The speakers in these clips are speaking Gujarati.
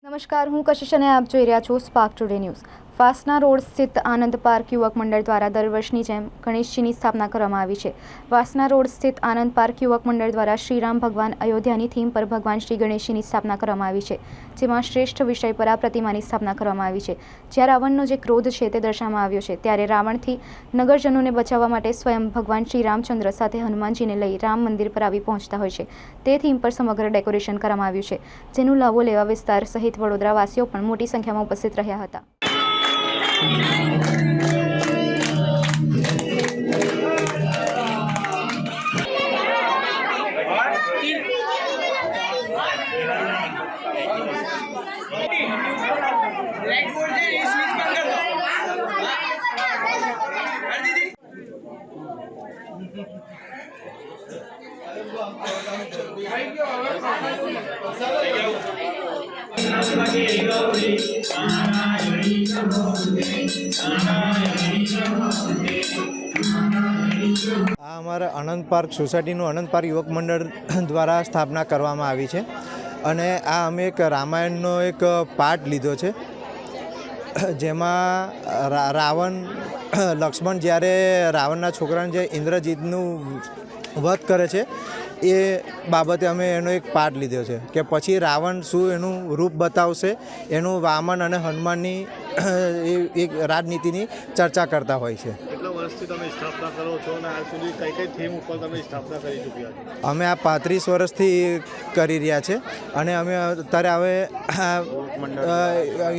નમસ્કાર, હું કશિશ અને આપ જોઈ રહ્યા છો સ્પાર્ક ટુડે ન્યૂઝ। વાસના રોડ સ્થિત આનંદ પાર્ક યુવક મંડળ દ્વારા દર વર્ષની જેમ ગણેશજીની સ્થાપના કરવામાં આવી છે। વાસના રોડ સ્થિત આનંદ પાર્ક યુવક મંડળ દ્વારા શ્રીરામ ભગવાન અયોધ્યાની થીમ પર ભગવાન શ્રી ગણેશજીની સ્થાપના કરવામાં આવી છે, જેમાં શ્રેષ્ઠ વિષય પર આ પ્રતિમાની સ્થાપના કરવામાં આવી છે। જ્યાં રાવણનો જે ક્રોધ છે તે દર્શાવવામાં આવ્યો છે, ત્યારે રાવણથી નગરજનોને બચાવવા માટે સ્વયં ભગવાન શ્રી રામચંદ્ર સાથે હનુમાનજીને લઈ રામ મંદિર પર આવી પહોંચતા હોય છે। તે થીમ પર સમગ્ર ડેકોરેશન કરવામાં આવ્યું છે, જેનું લાભો લેવા વિસ્તાર સહિત વડોદરા વાસીઓ પણ મોટી સંખ્યામાં ઉપસ્થિત રહ્યા હતા। આ અમારા આનંદ પાર્ક સોસાયટીનું આનંદ પાર્ક યુવક મંડળ દ્વારા સ્થાપના કરવામાં આવી છે અને આ અમે એક રામાયણનો એક પાઠ લીધો છે, જેમાં રાવણ લક્ષ્મણ જ્યારે રાવણના છોકરાને જે ઇન્દ્રજીતનું વધ કરે છે એ બાબતે અમે એનો એક પાઠ લીધો છે કે પછી રાવણ શું એનું રૂપ બતાવશે, એનું વામન અને હનુમાનની એક રાજનીતિની ચર્ચા કરતા હોય છે। કેટલા વર્ષથી તમે સ્થાપના કરો છો અને આજ સુધી કઈ કઈ થીમ ઉપર તમે સ્થાપના કરી ચૂક્યા છો? અમે આ 35 વર્ષથી કરી રહ્યા છે અને અમે અત્યારે હવે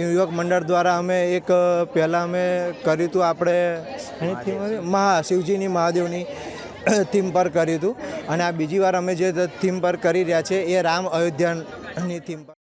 યુવક મંડળ દ્વારા અમે એક પહેલાં અમે કર્યું હતું, આપણે શિવજીની મહાદેવની થીમ પર કર્યું હતું અને આ બીજી વાર અમે જે થીમ પર કરી રહ્યા છે એ રામ અયોધ્યાની થીમ પર।